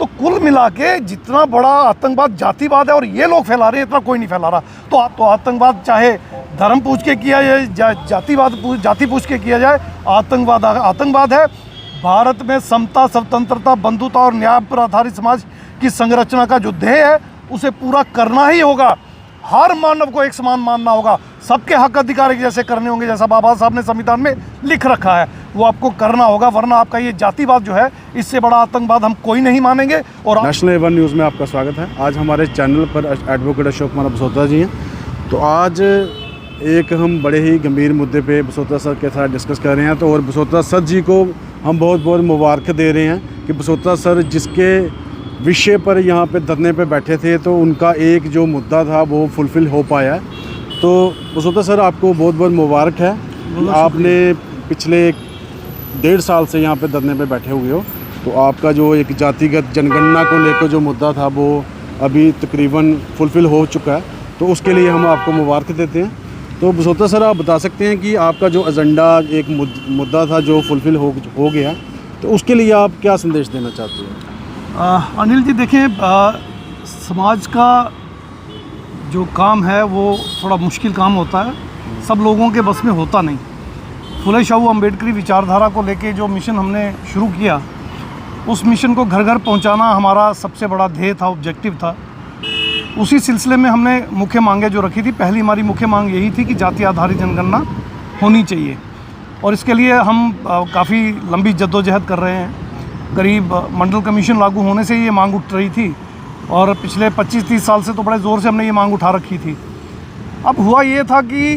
तो कुल मिला के जितना बड़ा आतंकवाद जातिवाद है और ये लोग फैला रहे हैं, इतना कोई नहीं फैला रहा। तो आतंकवाद चाहे धर्म पूछ के किया जाए, जाति पूछ के किया जाए, आतंकवाद है। भारत में समता, स्वतंत्रता, बंधुता और न्याय पर आधारित समाज की संरचना का जो ध्येय है उसे पूरा करना ही होगा। हर मानव को एक समान मानना होगा, सबके हक अधिकार एक जैसे करने होंगे, जैसा बाबा साहब ने संविधान में लिख रखा है, वो आपको करना होगा, वरना आपका ये जातिवाद जो है, इससे बड़ा आतंकवाद हम कोई नहीं मानेंगे। और नेशनल A1 न्यूज़ में आपका स्वागत है। आज हमारे चैनल पर एडवोकेट अशोक कुमार बसोत्रा जी हैं। तो आज एक हम बड़े ही गंभीर मुद्दे पे बसोत्रा सर के साथ डिस्कस कर रहे हैं। तो और बसोत्रा सर जी को हम बहुत बहुत मुबारक दे रहे हैं कि बसोत्रा सर जिसके विषय पर यहाँ पे धरने पे बैठे थे, तो उनका एक जो मुद्दा था वो फुलफ़िल हो पाया है। तो बसोत्रा सर आपको बहुत बहुत मुबारक है। आपने पिछले 1.5 साल से यहाँ पे धरने पे बैठे हुए हो, तो आपका जो एक जातिगत जनगणना को लेकर जो मुद्दा था वो अभी तकरीबन फुलफ़िल हो चुका है, तो उसके लिए हम आपको मुबारक देते हैं। तो बसोत्रा सर आप बता सकते हैं कि आपका जो एजेंडा एक मुद्दा था जो फुलफ़िल हो गया, तो उसके लिए आप क्या संदेश देना चाहते हैं? अनिल जी देखिए, समाज का जो काम है वो थोड़ा मुश्किल काम होता है, सब लोगों के बस में होता नहीं। फुले शाहू अम्बेडकरी विचारधारा को लेके जो मिशन हमने शुरू किया, उस मिशन को घर घर पहुंचाना हमारा सबसे बड़ा ध्येय था, ऑब्जेक्टिव था। उसी सिलसिले में हमने मुख्य मांगें जो रखी थी, पहली हमारी मुख्य मांग यही थी कि जाति आधारित जनगणना होनी चाहिए, और इसके लिए हम काफ़ी लंबी जद्दोजहद कर रहे हैं। करीब मंडल कमीशन लागू होने से ये मांग उठ रही थी, और पिछले 25-30 साल से तो बड़े ज़ोर से हमने ये मांग उठा रखी थी। अब हुआ ये था कि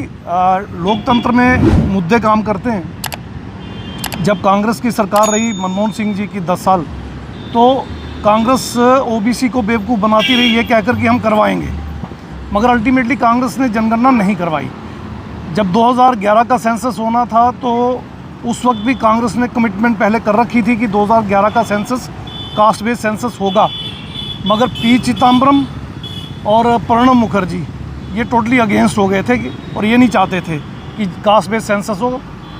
लोकतंत्र में मुद्दे काम करते हैं। जब कांग्रेस की सरकार रही मनमोहन सिंह जी की 10 साल, तो कांग्रेस ओबीसी को बेवकूफ़ बनाती रही ये कहकर कि हम करवाएंगे, मगर अल्टीमेटली कांग्रेस ने जनगणना नहीं करवाई। जब 2011 का सेंसस होना था, तो उस वक्त भी कांग्रेस ने कमिटमेंट पहले कर रखी थी कि 2011 का सेंसस कास्ट बेस्ड सेंसस होगा, मगर पी चिदम्बरम और प्रणब मुखर्जी ये टोटली अगेंस्ट हो गए थे और ये नहीं चाहते थे कि कास्ट बेस्ड सेंसस हो।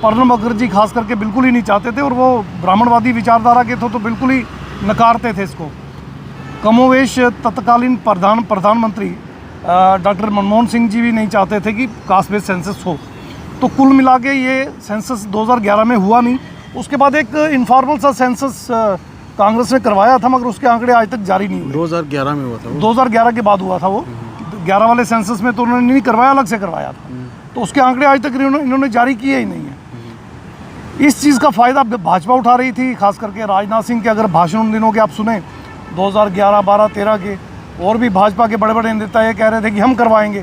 प्रणब मुखर्जी खास करके बिल्कुल ही नहीं चाहते थे, और वो ब्राह्मणवादी विचारधारा के थे, तो बिल्कुल ही नकारते थे इसको। कमोवेश तत्कालीन प्रधानमंत्री डॉक्टर मनमोहन सिंह जी भी नहीं चाहते थे कि कास्ट बेस्ड सेंसस हो। तो कुल मिला के ये सेंसस 2011 में हुआ नहीं। उसके बाद एक इनफॉर्मल सा सेंसस कांग्रेस ने करवाया था, मगर उसके आंकड़े आज तक जारी नहीं हुए। 2011 में हुआ था? 2011 के बाद हुआ था वो। 11 वाले सेंसस में तो उन्होंने नहीं करवाया, अलग से करवाया था, तो उसके आंकड़े आज तक इन्होंने जारी किए ही नहीं है। इस चीज़ का फ़ायदा भाजपा उठा रही थी, खास करके राजनाथ सिंह के अगर भाषण उन दिनों के आप सुने 2011, 12, 13 के, और भी भाजपा के बड़े बड़े नेता ये कह रहे थे कि हम करवाएंगे।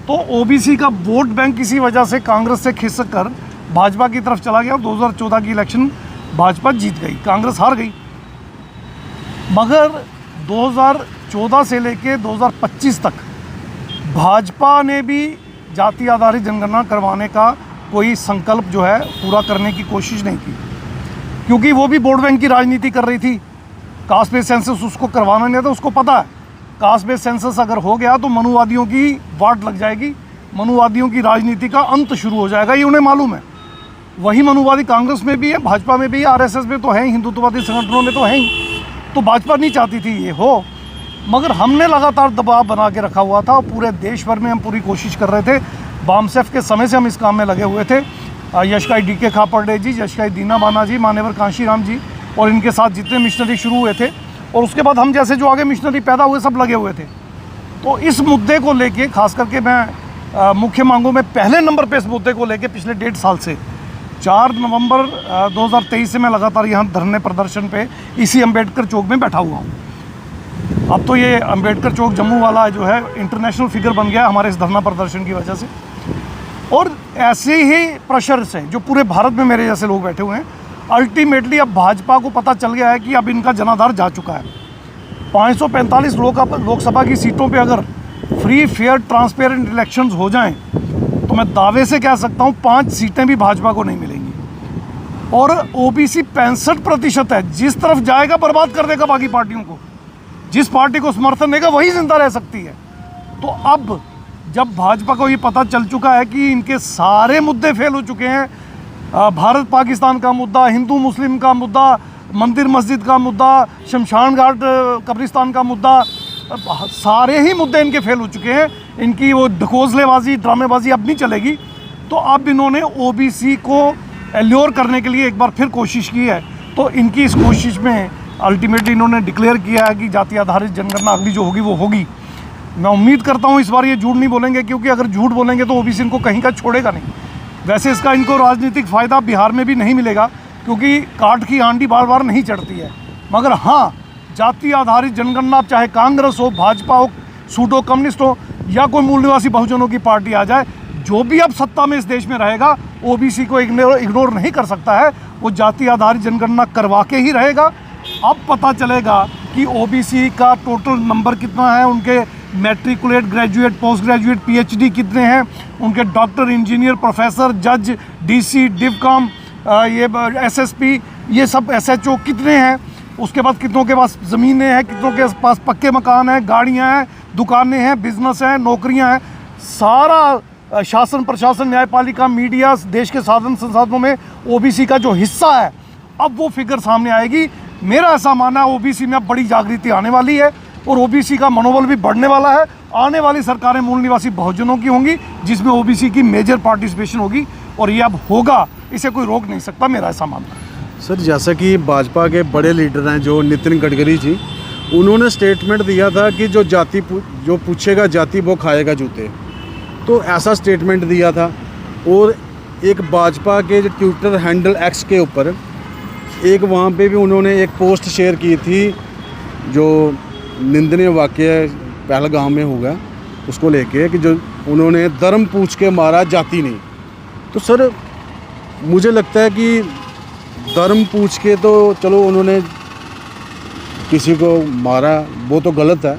तो ओबीसी का वोट बैंक किसी वजह से कांग्रेस से खिसक कर भाजपा की तरफ चला गया। 2014 की इलेक्शन भाजपा जीत गई, कांग्रेस हार गई। मगर 2014 से लेके 2025 तक भाजपा ने भी जाति आधारित जनगणना करवाने का कोई संकल्प जो है पूरा करने की कोशिश नहीं की, क्योंकि वो भी वोट बैंक की राजनीति कर रही थी। कास्ट बेस्ड सेंसस उसको करवाना नहीं था, उसको पता है कास्ट बेस्ड सेंसस अगर हो गया तो मनुवादियों की वाट लग जाएगी, मनुवादियों की राजनीति का अंत शुरू हो जाएगा, ये उन्हें मालूम है। वही मनुवादी कांग्रेस में भी है, भाजपा में भी है, आरएसएस में तो है ही, हिंदुत्ववादी संगठनों में तो है ही। तो भाजपा नहीं चाहती थी ये हो, मगर हमने लगातार दबाव बना के रखा हुआ था, और पूरे देश भर में हम पूरी कोशिश कर रहे थे। बामसेफ के समय से हम इस काम में लगे हुए थे। यशकाई DK खापर्डे जी, यशकाई दीना बाना जी, मान्यवर कांशीराम जी और इनके साथ जितने मिशनरी शुरू हुए थे, और उसके बाद हम जैसे जो आगे मिशनरी पैदा हुए सब लगे हुए थे। तो इस मुद्दे को लेके खास करके मैं मुख्य मांगों में पहले नंबर पे इस मुद्दे को लेके पिछले 1.5 साल से 4 नवंबर 2023 से मैं लगातार यहाँ धरने प्रदर्शन पे इसी अम्बेडकर चौक में बैठा हुआ हूँ। अब तो ये अम्बेडकर चौक जम्मू वाला जो है इंटरनेशनल फिगर बन गया हमारे इस धरना प्रदर्शन की वजह से। और ऐसे ही प्रेशर से जो पूरे भारत में मेरे जैसे लोग बैठे हुए हैं, अल्टीमेटली अब भाजपा को पता चल गया है कि अब इनका जनाधार जा चुका है। 545 लोकसभा की सीटों पे अगर फ्री फेयर ट्रांसपेरेंट इलेक्शंस हो जाएं, तो मैं दावे से कह सकता हूँ 5 सीटें भी भाजपा को नहीं मिलेंगी। और ओबीसी 65% है, जिस तरफ जाएगा बर्बाद कर देगा बाकी पार्टियों को। जिस पार्टी को समर्थन देगा वही जिंदा रह सकती है। तो अब जब भाजपा को ये पता चल चुका है कि इनके सारे मुद्दे फेल हो चुके हैं, भारत पाकिस्तान का मुद्दा, हिंदू मुस्लिम का मुद्दा, मंदिर मस्जिद का मुद्दा, शमशान घाट कब्रिस्तान का मुद्दा, सारे ही मुद्दे इनके फेल हो चुके हैं। इनकी वो ढकोसलेबाजी ड्रामेबाजी अब नहीं चलेगी। तो अब इन्होंने ओबीसी को एल्योर करने के लिए एक बार फिर कोशिश की है। तो इनकी इस कोशिश में अल्टीमेटली इन्होंने डिक्लेयर किया है कि जाति आधारित जनगणना अगली जो होगी वो होगी। मैं उम्मीद करता हूँ इस बार ये झूठ नहीं बोलेंगे, क्योंकि अगर झूठ बोलेंगे तो ओबीसी इनको कहीं का छोड़ेगा नहीं। वैसे इसका इनको राजनीतिक फ़ायदा बिहार में भी नहीं मिलेगा, क्योंकि काठ की हांडी बार बार नहीं चढ़ती है। मगर हाँ, जाति आधारित जनगणना, चाहे कांग्रेस हो, भाजपा हो, सूडो कम्युनिस्ट हो या कोई मूल निवासी बहुजनों की पार्टी आ जाए, जो भी अब सत्ता में इस देश में रहेगा ओबीसी को इग्नोर नहीं कर सकता है। वो जाति आधारित जनगणना करवा के ही रहेगा। अब पता चलेगा कि ओबीसी का टोटल नंबर कितना है, उनके matriculate, graduate, post graduate, PhD कितने हैं, उनके डॉक्टर, इंजीनियर, प्रोफेसर, जज, डीसी, डिवकॉम, ये एसएसपी, ये सब एसएचओ कितने हैं। उसके बाद कितनों के पास ज़मीनें हैं, कितनों के पास पक्के मकान हैं, गाड़ियां हैं, दुकानें हैं, बिजनेस हैं, नौकरियां हैं। सारा शासन, प्रशासन, न्यायपालिका, मीडिया, देश के साधन संसाधनों में ओबीसी का जो हिस्सा है, अब वो फिगर सामने आएगी। मेरा ऐसा मानना है ओबीसी में अब बड़ी जागृति आने वाली है और ओबीसी का मनोबल भी बढ़ने वाला है। आने वाली सरकारें मूल निवासी बहुजनों की होंगी, जिसमें ओबीसी की मेजर पार्टिसिपेशन होगी, और ये अब होगा, इसे कोई रोक नहीं सकता, मेरा ऐसा मानना है। सर, जैसा कि भाजपा के बड़े लीडर हैं जो नितिन गडकरी जी, उन्होंने स्टेटमेंट दिया था कि जो पूछेगा जाति वो खाएगा जूते। तो ऐसा स्टेटमेंट दिया था। और एक भाजपा के जो ट्विटर हैंडल एक्स के ऊपर एक वहाँ पे भी उन्होंने एक पोस्ट शेयर की थी, जो निंदनीय वाक़या पहलगाम में हुआ उसको लेके, कि जो उन्होंने धर्म पूछ के मारा, जाति नहीं। तो सर, मुझे लगता है कि धर्म पूछ के तो चलो उन्होंने किसी को मारा, वो तो गलत है।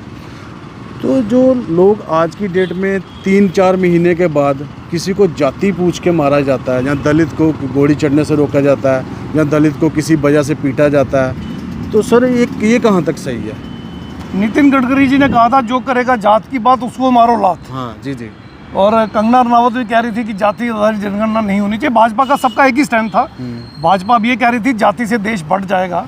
तो जो लोग आज की डेट में 3-4 महीने के बाद किसी को जाति पूछ के मारा जाता है, या दलित को घोड़ी चढ़ने से रोका जाता है, या दलित को किसी वजह से पीटा जाता है, तो सर ये कहाँ तक सही है? नितिन गडकरी जी ने कहा था, जो करेगा जात की बात उसको मारो लात। हाँ जी जी। और कंगना रनावत भी कह रही थी कि जाति आधारित जनगणना नहीं होनी चाहिए। भाजपा का सबका एक ही स्टैंड था। भाजपा अब ये कह रही थी जाति से देश बढ़ जाएगा।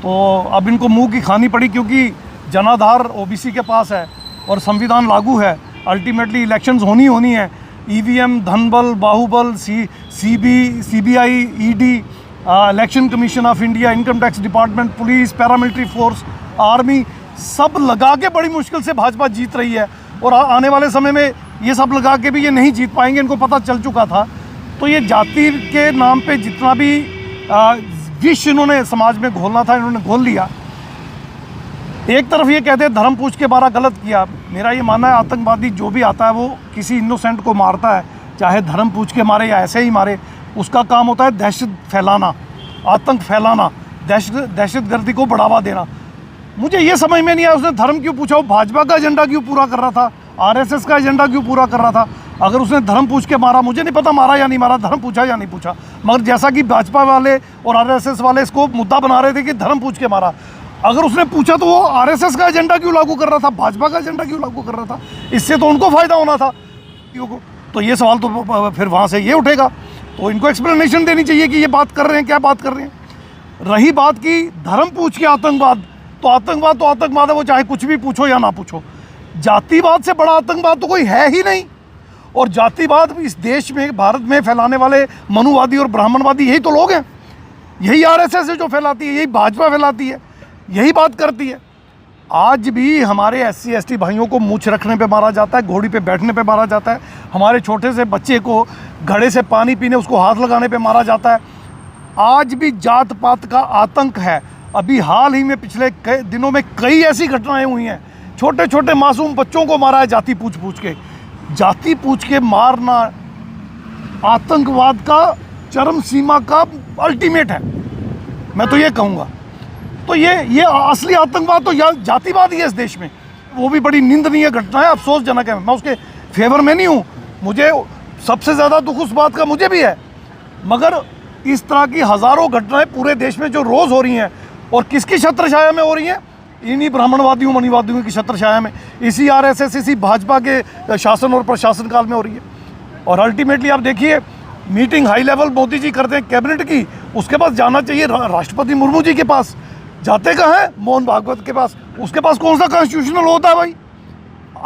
तो अब इनको मुंह की खानी पड़ी, क्योंकि जनाधार ओबीसी के पास है और संविधान लागू है। अल्टीमेटली इलेक्शंस होनी है। ईवीएम, धनबल, बाहुबल, CBI, ED, election commission of India, income tax department, police, paramilitary force, army, सब लगा के बड़ी मुश्किल से भाजपा जीत रही है। और आने वाले समय में ये सब लगा के भी ये नहीं जीत पाएंगे, इनको पता चल चुका था। तो ये जाति के नाम पे जितना भी विष इन्होंने समाज में घोलना था, इन्होंने घोल लिया। एक तरफ ये कहते हैं धर्म पूछ के मारा, गलत किया। मेरा ये मानना है आतंकवादी जो भी आता है वो किसी इनोसेंट को मारता है, चाहे धर्म पूछ के मारे या ऐसे ही मारे, उसका काम होता है दहशत फैलाना, आतंक फैलाना, दहशतगर्दी को बढ़ावा देना। मुझे ये समझ में नहीं आया उसने धर्म क्यों पूछा, वो भाजपा का एजेंडा क्यों पूरा कर रहा था, आरएसएस का एजेंडा क्यों पूरा कर रहा था। अगर उसने धर्म पूछ के मारा, मुझे नहीं पता मारा या नहीं मारा, धर्म पूछा या नहीं पूछा, मगर जैसा कि भाजपा वाले और आरएसएस वाले इसको मुद्दा बना रहे थे कि धर्म पूछ के मारा, अगर उसने पूछा तो वो आरएसएस का एजेंडा क्यों लागू कर रहा था, भाजपा का एजेंडा क्यों लागू कर रहा था, इससे तो उनको फायदा होना था। तो ये सवाल तो फिर वहाँ से ये उठेगा, तो इनको एक्सप्लेनेशन देनी चाहिए कि ये बात कर रहे हैं, क्या बात कर रहे हैं। रही बात की धर्म पूछ के आतंकवाद, तो आतंकवाद है, वो चाहे कुछ भी पूछो या ना पूछो। जातिवाद से बड़ा आतंकवाद तो कोई है ही नहीं। और जातिवाद इस देश में, भारत में फैलाने वाले मनुवादी और ब्राह्मणवादी यही तो लोग हैं। यही आरएसएस है जो फैलाती है, यही भाजपा फैलाती है, यही बात करती है। आज भी हमारे SC ST भाइयों को मूंछ रखने पे मारा जाता है, घोड़ी पे बैठने पे मारा जाता है। हमारे छोटे से बच्चे को घड़े से पानी पीने, उसको हाथ लगाने पे मारा जाता है। आज भी जात पात का आतंक है। अभी हाल ही में पिछले कई दिनों में कई ऐसी घटनाएं हुई हैं, छोटे छोटे मासूम बच्चों को मारा है जाति पूछ पूछ के। जाति पूछ के मारना आतंकवाद का चरम सीमा का अल्टीमेट है, मैं तो ये कहूँगा। तो ये असली आतंकवाद तो जातिवाद ही है इस देश में। वो भी बड़ी निंदनीय घटना है, अफसोसजनक है। मैं उसके फेवर में नहीं हूँ, मुझे सबसे ज़्यादा दुख उस बात का मुझे भी है, मगर इस तरह की हज़ारों घटनाएं पूरे देश में जो रोज़ हो रही हैं, और किसकी छत्रछाया में हो रही हैं, इन्हीं ब्राह्मणवादियों मनीवादियों की छत्रछाया में, इसी आरएसएस, इसी भाजपा के शासन और प्रशासन काल में हो रही है। और अल्टीमेटली आप देखिए, meeting high level Modi ji करते हैं कैबिनेट की, उसके पास जाना चाहिए राष्ट्रपति मुर्मू जी के पास। जाते कहाँ हैं? मोहन भागवत के पास। उसके पास कौन सा कॉन्स्टिट्यूशनल होता है भाई?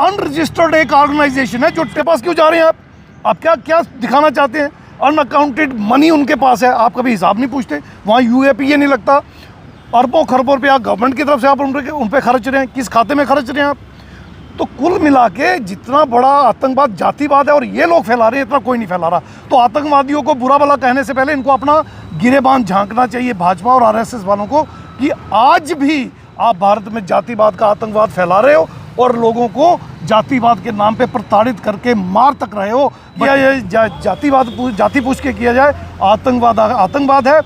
अनरजिस्टर्ड एक ऑर्गेनाइजेशन है, जो उसके पास क्यों जा रहे हैं आप क्या क्या दिखाना चाहते हैं? अनअकाउंटेड मनी उनके पास है, आप कभी हिसाब नहीं पूछते। वहाँ यूएपीए नहीं लगता, अरबों खरबों रुपया गवर्नमेंट की तरफ से आप उन पे खर्च रहे हैं। किस खाते में खर्च रहे हैं आप? तो कुल मिला के जितना बड़ा आतंकवाद जातिवाद है और ये लोग फैला रहे हैं, इतना कोई नहीं फैला रहा। तो आतंकवादियों को बुरा भला कहने से पहले इनको अपना गिरेबान झांकना चाहिए भाजपा और आरएसएस वालों को, कि आज भी आप भारत में जातिवाद का आतंकवाद फैला रहे हो और लोगों को जातिवाद के नाम पे प्रताड़ित करके मार तक रहे हो। या ये जातिवाद जाति पूछ के किया जाए, आतंकवाद है।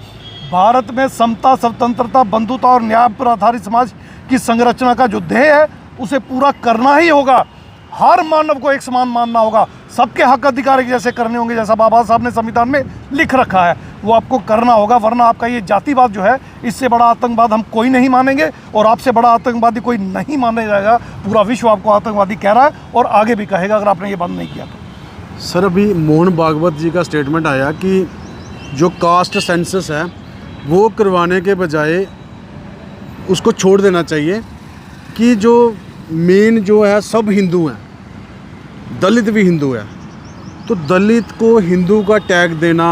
भारत में समता, स्वतंत्रता, बंधुता और न्याय पर आधारित समाज की संरचना का जो ध्येय है उसे पूरा करना ही होगा। हर मानव को एक समान मानना होगा, सबके हक अधिकार एक जैसे करने होंगे, जैसा बाबा साहब ने संविधान में लिख रखा है वो आपको करना होगा। वरना आपका ये जातिवाद जो है, इससे बड़ा आतंकवाद हम कोई नहीं मानेंगे और आपसे बड़ा आतंकवादी कोई नहीं माना जाएगा। पूरा विश्व आपको आतंकवादी कह रहा है और आगे भी कहेगा अगर आपने ये बंद नहीं किया तो। सर, अभी मोहन भागवत जी का स्टेटमेंट आया कि जो कास्ट सेंसस है वो करवाने के बजाय उसको छोड़ देना चाहिए, कि जो मेन जो है सब हिंदू हैं, दलित भी हिंदू है, तो दलित को हिंदू का टैग देना,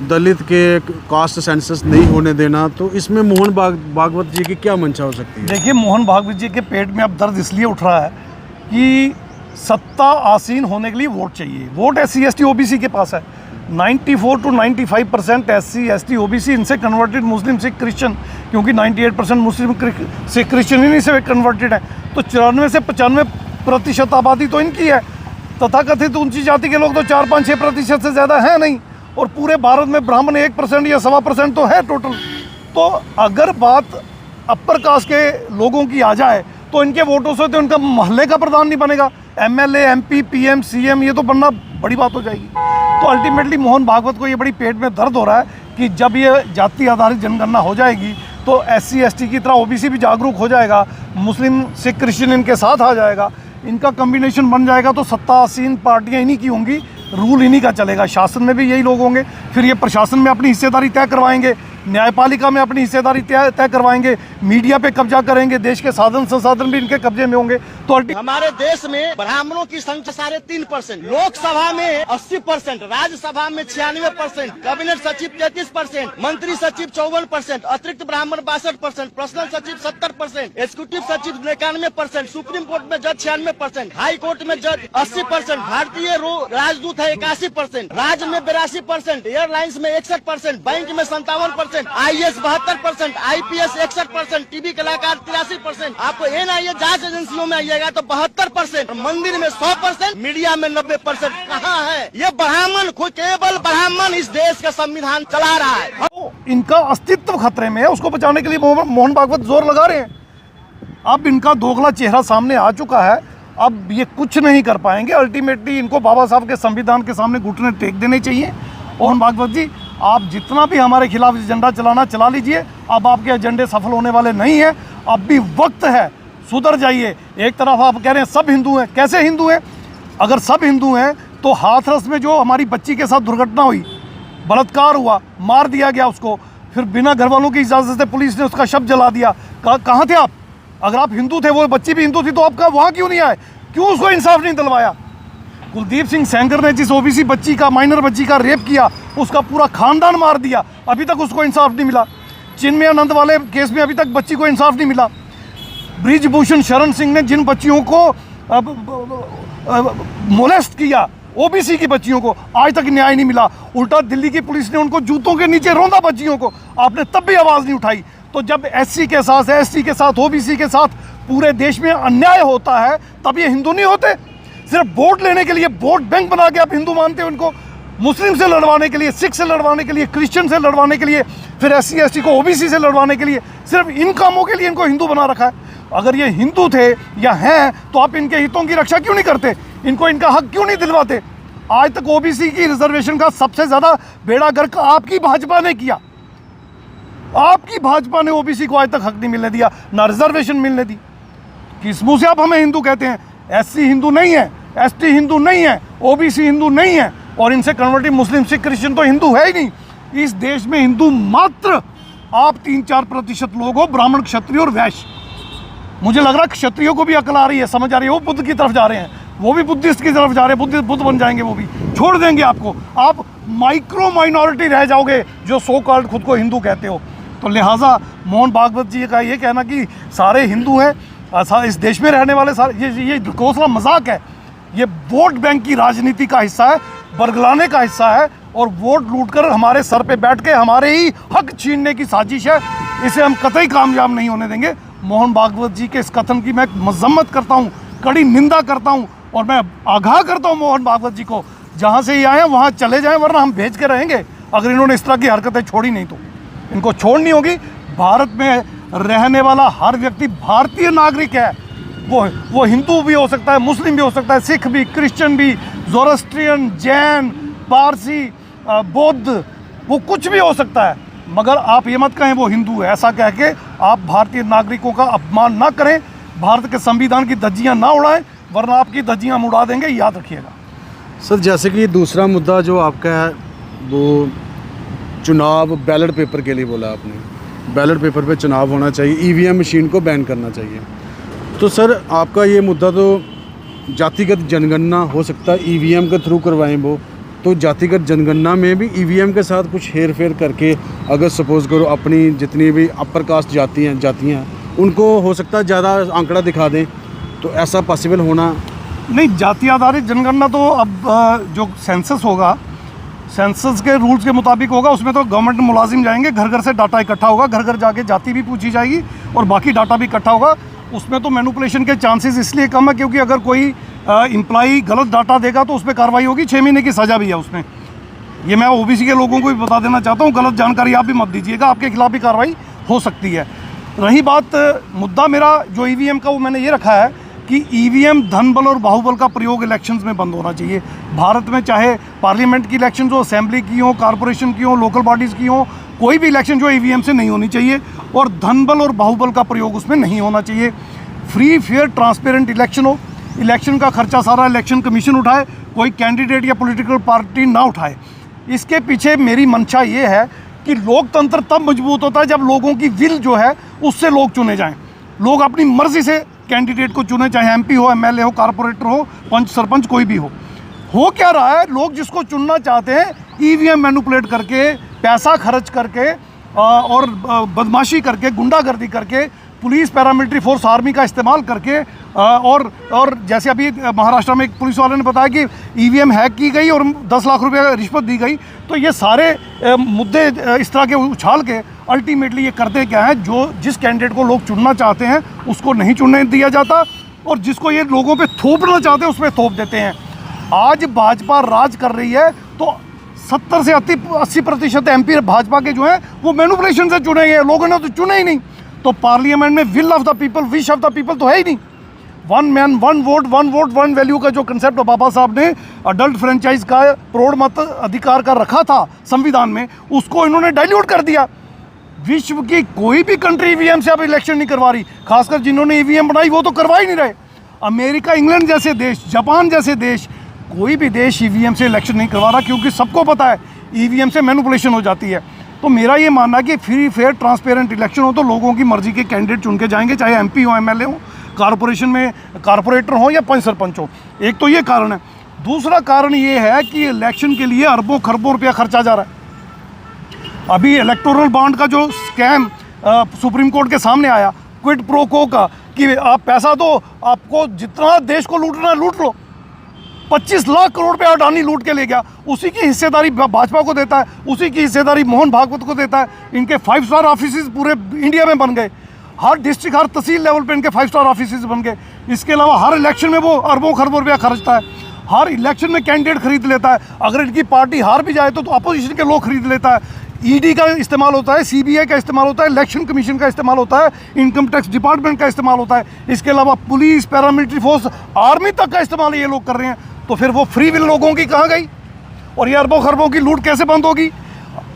दलित के कास्ट सेंसस नहीं होने देना, तो इसमें मोहन भागवत जी की क्या मंशा हो सकती है? देखिए, मोहन भागवत जी के पेट में अब दर्द इसलिए उठ रहा है कि सत्ता आसीन होने के लिए वोट चाहिए। वोट SC ST OBC के पास है। 94 to 95% SC ST OBC इनसे कन्वर्टेड, मुस्लिम सिख क्रिश्चियन, क्योंकि 98% मुस्लिम सिख क्रिश्चियन इन्हीं से कन्वर्टेड है। तो 94 से 95% आबादी तो इनकी है। तथाकथित ऊंची जाति के लोग तो 4-5-6% से ज़्यादा है नहीं, और पूरे भारत में ब्राह्मण 1% या 1.25% तो है टोटल। तो अगर बात अपर कास्ट के लोगों की आ जाए तो इनके वोटों से तो इनका मोहल्ले का प्रधान नहीं बनेगा, MLA MP PM CM ये तो बनना बड़ी बात हो जाएगी। तो अल्टीमेटली मोहन भागवत को ये बड़ी पेट में दर्द हो रहा है कि जब ये जाति आधारित जनगणना हो जाएगी तो SC ST की तरह OBC भी जागरूक हो जाएगा, मुस्लिम सिख क्रिश्चियन इनके साथ आ जाएगा, इनका कम्बिनेशन बन जाएगा, तो सत्ता आसीन पार्टियाँ इन्हीं की होंगी, रूल इन्हीं का चलेगा। शासन में भी यही लोग होंगे, फिर ये प्रशासन में अपनी हिस्सेदारी तय करवाएंगे, न्यायपालिका में अपनी हिस्सेदारी तय करवाएंगे, मीडिया पे कब्जा करेंगे, देश के साधन संसाधन भी इनके कब्जे में होंगे। तो हमारे देश में ब्राह्मणों की संख्या 3.5%, लोकसभा में 80%, राज्यसभा में 96%, कैबिनेट सचिव 33%, मंत्री सचिव 54%, अतिरिक्त ब्राह्मण 62%, पर्सनल सचिव 70%, एग्जीक्यूटिव सचिव 91%, सुप्रीम कोर्ट में जज 96%, हाई कोर्ट में जज 80%, भारतीय राजदूत है 81%, राज्य में 82%, एयरलाइंस में 61%, बैंक में 57%, IAS 72%, IPS 61%, टीवी कलाकार 83%, आपको NIA जांच एजेंसियों में आइएगा तो 72%, मंदिर में 100%, मीडिया में 90%। कहाँ है ये ब्राह्मण? केवल ब्राह्मण इस देश का संविधान चला रहा है। तो इनका अस्तित्व खतरे में है, उसको बचाने के लिए मोहन भागवत जोर लगा रहे हैं। अब इनका दोगला चेहरा सामने आ चुका है, अब ये कुछ नहीं कर पाएंगे। अल्टीमेटली इनको बाबा साहब के संविधान के सामने घुटने टेक देने चाहिए। मोहन भागवत जी, आप जितना भी हमारे खिलाफ एजेंडा चलाना चला लीजिए, अब आपके एजेंडे सफल होने वाले नहीं हैं। अब भी वक्त है, सुधर जाइए। एक तरफ आप कह रहे हैं सब हिंदू हैं, कैसे हिंदू हैं? अगर सब हिंदू हैं तो हाथरस में जो हमारी बच्ची के साथ दुर्घटना हुई, बलात्कार हुआ, मार दिया गया उसको, फिर बिना घर वालों की इजाज़त से पुलिस ने उसका शव जला दिया, कहाँ थे आप? अगर आप हिंदू थे, वो बच्ची भी हिंदू थी, तो आप वहाँ क्यों नहीं आए? क्यों उसको इंसाफ नहीं दिलवाया? कुलदीप सिंह सेंगर ने जिस OBC बच्ची का, माइनर बच्ची का रेप किया, उसका पूरा खानदान मार दिया, अभी तक उसको इंसाफ नहीं मिला। चिन्मयानंद वाले केस में अभी तक बच्ची को इंसाफ नहीं मिला। ब्रिजभूषण शरण सिंह ने जिन बच्चियों को मोलेस्ट किया, OBC की बच्चियों को, आज तक न्याय नहीं मिला। उल्टा दिल्ली की पुलिस ने उनको जूतों के नीचे रौंदा बच्चियों को, आपने तब भी आवाज़ नहीं उठाई। तो जब SC के साथ, ST के साथ, OBC के साथ पूरे देश में अन्याय होता है, तब ये हिंदू नहीं होते। सिर्फ वोट लेने के लिए वोट बैंक बना के आप हिंदू मानते हो इनको, मुस्लिम से लड़वाने के लिए, सिख से लड़वाने के लिए, क्रिश्चियन से लड़वाने के लिए, फिर SC ST को OBC से लड़वाने के लिए, सिर्फ इन कामों के लिए इनको हिंदू बना रखा है। अगर ये हिंदू थे या हैं तो आप इनके हितों की रक्षा क्यों नहीं करते? इनको इनका हक क्यों नहीं दिलवाते? आज तक OBC की रिजर्वेशन का सबसे ज़्यादा बेड़ा गर्क आपकी भाजपा ने किया। आपकी भाजपा ने OBC को आज तक हक नहीं मिलने दिया, ना रिजर्वेशन मिलने दी। किस मुँह से आप हमें हिंदू कहते हैं? SC हिंदू नहीं है, ST हिंदू नहीं है, OBC हिंदू नहीं है, और इनसे कन्वर्टिव मुस्लिम, सिख, क्रिश्चियन तो हिंदू है ही नहीं। इस देश में हिंदू मात्र आप 3-4% लोग हो, ब्राह्मण, क्षत्रिय और वैश्य। मुझे लग रहा है क्षत्रियों को भी अकल आ रही है, समझ आ रही है, वो बुद्ध की तरफ जा रहे हैं, वो भी बुद्धिस्ट की तरफ जा रहे हैं, बुद्ध बन जाएंगे, वो भी छोड़ देंगे आपको। आप माइक्रो माइनॉरिटी रह जाओगे जो सो कॉल्ड खुद को हिंदू कहते हो। तो लिहाजा मोहन भागवत जी का ये कहना कि सारे हिंदू हैं, इस देश में रहने वाले सारे, ये दूसरा मजाक है। ये वोट बैंक की राजनीति का हिस्सा है, बरगलाने का हिस्सा है, और वोट लूटकर हमारे सर पे बैठ के हमारे ही हक छीनने की साजिश है। इसे हम कतई कामयाब नहीं होने देंगे। मोहन भागवत जी के इस कथन की मैं मजम्मत करता हूँ, कड़ी निंदा करता हूँ, और मैं आगाह करता हूँ मोहन भागवत जी को, जहाँ से ये आए हैं वहाँ चले जाएं, वरना हम भेज के रहेंगे अगर इन्होंने इस तरह की हरकतें छोड़ी नहीं तो। इनको छोड़नी होगी। भारत में रहने वाला हर व्यक्ति भारतीय नागरिक है। वो हिंदू भी हो सकता है, मुस्लिम भी हो सकता है, सिख भी, क्रिश्चियन भी, ज़ोरास्ट्रियन, जैन, पारसी, बौद्ध, वो कुछ भी हो सकता है, मगर आप ये मत कहें वो हिंदू है। ऐसा कह के आप भारतीय नागरिकों का अपमान ना करें, भारत के संविधान की धज्जियाँ ना उड़ाएं, वरना आपकी धज्जियाँ हम उड़ा देंगे, याद रखिएगा। सर, जैसे कि दूसरा मुद्दा जो आपका है वो चुनाव बैलेट पेपर के लिए बोला आपने, बैलेट पेपर पे चुनाव होना चाहिए, ईवीएम मशीन को बैन करना चाहिए। तो सर आपका ये मुद्दा तो जातिगत जनगणना हो सकता है ईवीएम के थ्रू करवाएं वो, तो जातिगत जनगणना में भी ईवीएम के साथ कुछ हेर फेर करके अगर सपोज़ करो अपनी जितनी भी अपर कास्ट जातियाँ उनको हो सकता है ज़्यादा आंकड़ा दिखा दें, तो ऐसा पॉसिबल होना नहीं। जाति आधारित जनगणना तो अब जो सेंसस होगा, सेंसस के रूल्स के मुताबिक होगा। उसमें तो गवर्नमेंट मुलाजिम जाएंगे, घर घर से डाटा इकट्ठा होगा, घर घर जाके जाति भी पूछी जाएगी और बाकी डाटा भी इकट्ठा होगा। उसमें तो मैनिपुलेशन के चांसेस इसलिए कम है क्योंकि अगर कोई एम्प्लॉई गलत डाटा देगा तो उस पर कार्रवाई होगी, 6 महीने की सज़ा भी है उसमें। ये मैं ओबीसी के लोगों को भी बता देना चाहता हूँ, गलत जानकारी आप भी मत दीजिएगा, आपके खिलाफ भी कार्रवाई हो सकती है। रही बात मुद्दा मेरा जो ईवीएम का, वो मैंने ये रखा है कि ईवीएम धन बल और बाहुबल का प्रयोग इलेक्शंस में बंद होना चाहिए। भारत में चाहे पार्लियामेंट की इलेक्शन हो, असेंबली की हो, कॉरपोरेशन की हो, लोकल बॉडीज़ की हो, कोई भी इलेक्शन जो ईवीएम से नहीं होनी चाहिए, और धन बल और बाहुबल का प्रयोग उसमें नहीं होना चाहिए। फ्री फेयर ट्रांसपेरेंट इलेक्शन हो, इलेक्शन का खर्चा सारा इलेक्शन कमीशन उठाए, कोई कैंडिडेट या पॉलिटिकल पार्टी ना उठाए। इसके पीछे मेरी मंशा ये है कि लोकतंत्र तब मजबूत होता है जब लोगों की विल जो है उससे लोग चुने जाएं। लोग अपनी मर्जी से कैंडिडेट को चुने, चाहे एमपी हो, एमएलए हो, कारपोरेटर हो, पंच सरपंच कोई भी हो क्या रहा है, लोग जिसको चुनना चाहते हैं ईवीएम मैनिपुलेट करके, पैसा खर्च करके और बदमाशी करके, गुंडागर्दी करके, पुलिस, पैरामिलिट्री फोर्स, आर्मी का इस्तेमाल करके, और जैसे अभी महाराष्ट्र में एक पुलिस वाले ने बताया कि ईवीएम हैक की गई और 10 लाख रुपए रिश्वत दी गई। तो ये सारे मुद्दे इस तरह के उछाल के अल्टीमेटली ये करते क्या है, जो जिस कैंडिडेट को लोग चुनना चाहते हैं उसको नहीं चुनने दिया जाता, और जिसको ये लोगों पे थोपना चाहते हैं उस पर थोप देते हैं। आज भाजपा राज कर रही है तो 70 से 80% एमपी भाजपा के जो हैं वो मैनिपुलेशन से चुने गए, लोगों ने तो चुने ही नहीं। तो पार्लियामेंट में will of the people, wish of the people तो है ही नहीं। One man one vote one value का जो कंसेप्ट बाबा साहब ने अडल्ट फ्रेंचाइज का प्रौढ़ मत अधिकार का रखा था संविधान में, उसको इन्होंने डाइल्यूट कर दिया। विश्व की कोई भी कंट्री ईवीएम से अब इलेक्शन नहीं करवा रही, खासकर जिन्होंने ईवीएम बनाई वो तो करवा ही नहीं रहे। अमेरिका, इंग्लैंड जैसे देश, जापान जैसे देश, कोई भी देश ईवीएम से इलेक्शन नहीं करवा रहा, क्योंकि सबको पता है ईवीएम से मैनिपुलेशन हो जाती है। तो मेरा ये मानना है कि फ्री फेयर ट्रांसपेरेंट इलेक्शन हो तो लोगों की मर्जी के कैंडिडेट चुन के जाएंगे, चाहे एमपी हो, एमएलए हो, कॉरपोरेशन में कारपोरेटर हो या पंच सरपंच हो। एक तो ये कारण है। दूसरा कारण ये है कि इलेक्शन के लिए अरबों खरबों रुपया खर्चा जा रहा है। अभी इलेक्टोरल बॉन्ड का जो स्कैम सुप्रीम कोर्ट के सामने आया, क्विड प्रो को का, कि आप पैसा दो, आपको जितना देश को लूटना है लूट लो। 25 लाख करोड़ रुपया अडानी लूट के ले गया, उसी की हिस्सेदारी भाजपा को देता है, उसी की हिस्सेदारी मोहन भागवत को देता है। इनके 5 स्टार ऑफिस पूरे इंडिया में बन गए, हर डिस्ट्रिक्ट, हर तहसील लेवल पे इनके 5 स्टार ऑफिस बन गए। इसके अलावा हर इलेक्शन में वो अरबों खरबों रुपया खर्चता है, हर इलेक्शन में कैंडिडेट खरीद लेता है। अगर इनकी पार्टी हार भी जाए तो अपोजिशन के लोग खरीद लेता है। ईडी का इस्तेमाल होता है, सीबीआई का इस्तेमाल होता है, इलेक्शन कमीशन का इस्तेमाल होता है, इनकम टैक्स डिपार्टमेंट का इस्तेमाल होता है। इसके अलावा पुलिस, पैरामिलिट्री फोर्स, आर्मी तक का इस्तेमाल ये लोग कर रहे हैं। तो फिर वो फ्री विल लोगों की कहाँ गई, और ये अरबों खरबों की लूट कैसे बंद होगी?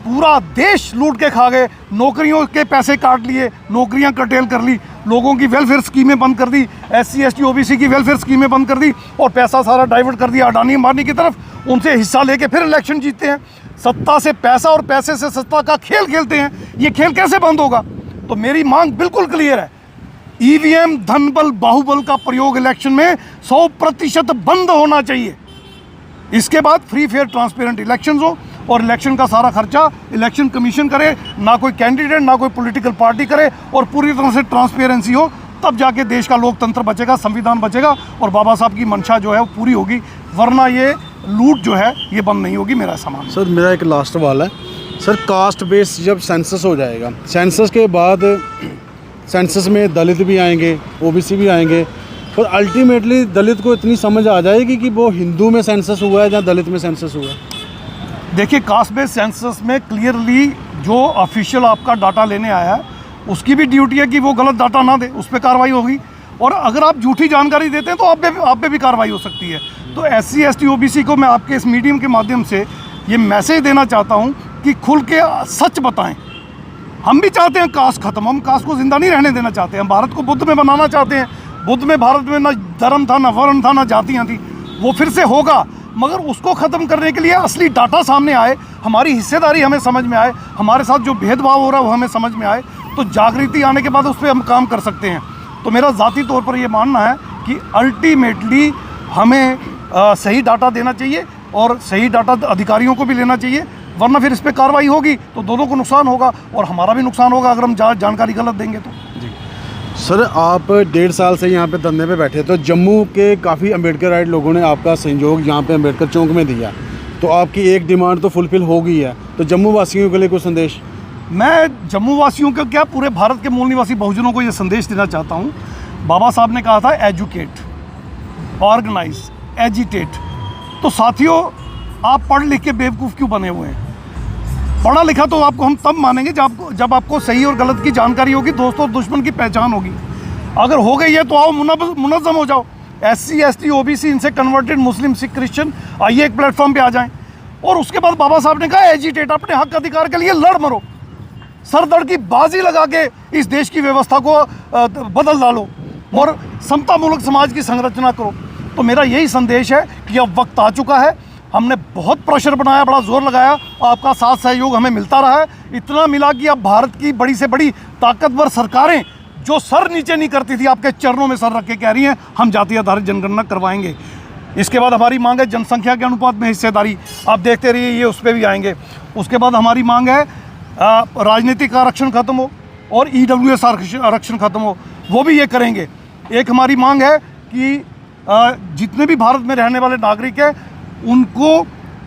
पूरा देश लूट के खा गए, नौकरियों के पैसे काट लिए, नौकरियां कर्टेल कर ली, लोगों की वेलफेयर स्कीमें बंद कर दी, SC ST OBC की वेलफेयर स्कीमें बंद कर दी और पैसा सारा डाइवर्ट कर दिया अडानी अंबानी की तरफ। उनसे हिस्सा लेके फिर इलेक्शन जीतते हैं। सत्ता से पैसा और पैसे से सत्ता का खेल खेलते हैं। ये खेल कैसे बंद होगा? तो मेरी मांग बिल्कुल क्लियर है, EVM धन बल बाहुबल का प्रयोग इलेक्शन में 100% बंद होना चाहिए। इसके बाद फ्री फेयर ट्रांसपेरेंट इलेक्शंस हो और इलेक्शन का सारा खर्चा इलेक्शन कमीशन करे, ना कोई कैंडिडेट ना कोई पॉलिटिकल पार्टी करे, और पूरी तरह से ट्रांसपेरेंसी हो। तब जाके देश का लोकतंत्र बचेगा, संविधान बचेगा और बाबा साहब की मंशा जो है वो पूरी होगी। वरना ये लूट जो है ये बंद नहीं होगी। मेरा सवाल सर, मेरा एक लास्ट सवाल है सर, कास्ट बेस जब सेंसस हो जाएगा, सेंसस के बाद सेंसस में दलित भी आएंगे, OBC भी आएंगे, पर अल्टीमेटली दलित को इतनी समझ आ जाएगी कि वो हिंदू में सेंसस हुआ है या दलित में सेंसस हुआ है? देखिए, कास्ट बेस्ड सेंसस में क्लियरली जो ऑफिशियल आपका डाटा लेने आया है उसकी भी ड्यूटी है कि वो गलत डाटा ना दे, उस पर कार्रवाई होगी। और अगर आप झूठी जानकारी देते हैं तो आप पे भी कार्रवाई हो सकती है। तो SC ST OBC को मैं आपके इस मीडियम के माध्यम से ये मैसेज देना चाहता हूँ कि खुल के सच बताएं। हम भी चाहते हैं कास्ट खत्म, हम कास्ट को जिंदा नहीं रहने देना चाहते हैं। भारत को बुद्ध में बनाना चाहते हैं। बुद्ध में भारत में ना धर्म था, ना वर्ण था, ना जातियाँ थी। वो फिर से होगा, मगर उसको ख़त्म करने के लिए असली डाटा सामने आए, हमारी हिस्सेदारी हमें समझ में आए, हमारे साथ जो भेदभाव हो रहा है वो हमें समझ में आए, तो जागृति आने के बाद उस पर हम काम कर सकते हैं। तो मेरा ज़ाती तौर पर ये मानना है कि अल्टीमेटली हमें सही डाटा देना चाहिए और सही डाटा अधिकारियों को भी लेना चाहिए, वरना फिर इस पर कार्रवाई होगी तो दोनों को नुकसान होगा और हमारा भी नुकसान होगा अगर हम जानकारी गलत देंगे तो। जी सर, आप 1.5 साल से यहाँ पे धरने पे बैठे, तो जम्मू के काफ़ी अम्बेडकर राइट लोगों ने आपका सहयोग यहाँ पे अम्बेडकर चौक में दिया, तो आपकी एक डिमांड तो फुलफिल हो गई है, तो जम्मू वासियों के लिए कुछ संदेश? मैं जम्मू वासियों को क्या, पूरे भारत के मूल निवासी बहुजनों को ये संदेश देना चाहता हूँ। बाबा साहब ने कहा था एजुकेट, ऑर्गेनाइज, एजिटेट। तो साथियों, आप पढ़ लिख के बेवकूफ़ क्यों बने हुए हैं? पढ़ा लिखा तो आपको हम तब मानेंगे जब आपको सही और गलत की जानकारी होगी, दोस्त और दुश्मन की पहचान होगी। अगर हो गई है तो आओ मुनज़्ज़म हो जाओ। SC ST OBC, इनसे कन्वर्टेड मुस्लिम सिख क्रिश्चियन, आइए एक प्लेटफॉर्म पे आ जाएं। और उसके बाद बाबा साहब ने कहा एजिटेट, अपने हक अधिकार के लिए लड़ मरो, सरदर्द की बाजी लगा के इस देश की व्यवस्था को बदल डालो और समतामूलक समाज की संरचना करो। तो मेरा यही संदेश है कि अब वक्त आ चुका है। हमने बहुत प्रेशर बनाया, बड़ा जोर लगाया, आपका साथ सहयोग हमें मिलता रहा है। इतना मिला कि अब भारत की बड़ी से बड़ी ताकतवर सरकारें जो सर नीचे नहीं करती थी, आपके चरणों में सर रख के कह रही हैं हम जाति आधारित जनगणना करवाएंगे। इसके बाद हमारी मांग है जनसंख्या के अनुपात में हिस्सेदारी, आप देखते रहिए, ये उस पर भी आएंगे। उसके बाद हमारी मांग है राजनीतिक आरक्षण खत्म हो और EWS आरक्षण खत्म हो, वो भी ये करेंगे। एक हमारी मांग है कि जितने भी भारत में रहने वाले नागरिक हैं उनको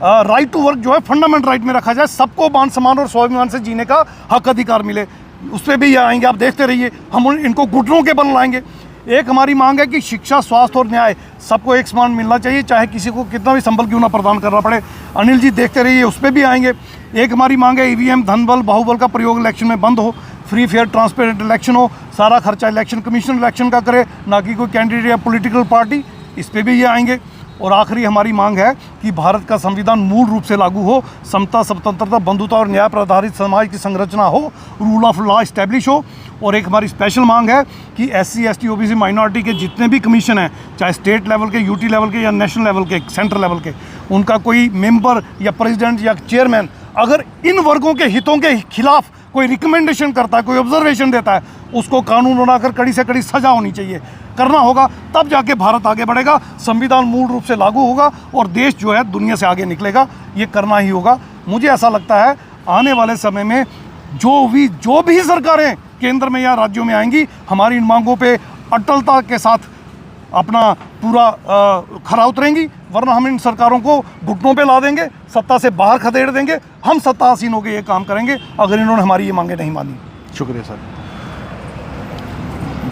राइट टू वर्क जो है फंडामेंटल राइट में रखा जाए, सबको मान सम्मान और स्वाभिमान से जीने का हक अधिकार मिले, उस पर भी ये आएंगे। आप देखते रहिए, हम इनको घुटनों के बल लाएंगे। एक हमारी मांग है कि शिक्षा, स्वास्थ्य और न्याय सबको एक समान मिलना चाहिए, चाहे किसी को कितना भी संबल क्यों ना प्रदान करना पड़े। अनिल जी देखते रहिए, उस पर भी आएंगे। एक हमारी मांग है EVM धन बल बाहुबल का प्रयोग इलेक्शन में बंद हो, फ्री फेयर ट्रांसपेरेंट इलेक्शन हो, सारा खर्चा इलेक्शन कमीशन इलेक्शन का करे, ना कि कोई कैंडिडेट या पॉलिटिकल पार्टी, इस पर भी ये आएंगे। और आखिरी हमारी मांग है कि भारत का संविधान मूल रूप से लागू हो, समता, स्वतंत्रता, बंधुता और न्याय पर आधारित समाज की संरचना हो, रूल ऑफ लॉ इस्टेब्लिश हो। और एक हमारी स्पेशल मांग है कि SC ST OBC माइनॉरिटी के जितने भी कमीशन हैं, चाहे स्टेट लेवल के, UT लेवल के या नेशनल लेवल के, सेंट्रल लेवल के, उनका कोई मेंबर या प्रेसिडेंट या चेयरमैन अगर इन वर्गों के हितों के खिलाफ कोई रिकमेंडेशन करता है, कोई ऑब्जर्वेशन देता है, उसको कानून बनाकर कड़ी से कड़ी सजा होनी चाहिए। करना होगा, तब जाके भारत आगे बढ़ेगा, संविधान मूल रूप से लागू होगा और देश जो है दुनिया से आगे निकलेगा। ये करना ही होगा। मुझे ऐसा लगता है आने वाले समय में जो भी सरकारें केंद्र में या राज्यों में आएंगी, हमारी इन मांगों पे अटलता के साथ अपना पूरा खरा उतरेंगी, वरना हम इन सरकारों को घुटनों पे ला देंगे, सत्ता से बाहर खदेड़ देंगे। हम सत्ता हसीन होकर ये काम करेंगे अगर इन्होंने हमारी ये मांगें नहीं मानी। शुक्रिया सर।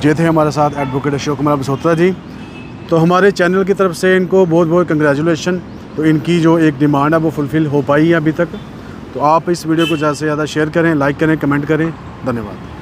ये थे हमारे साथ एडवोकेट अशोक कुमार बसोत्रा जी। तो हमारे चैनल की तरफ से इनको बहुत बहुत कंग्रेचुलेशन। तो इनकी जो एक डिमांड है वो फुलफ़िल हो पाई है अभी तक। तो आप इस वीडियो को ज़्यादा से ज़्यादा शेयर करें, लाइक करें, कमेंट करें। धन्यवाद।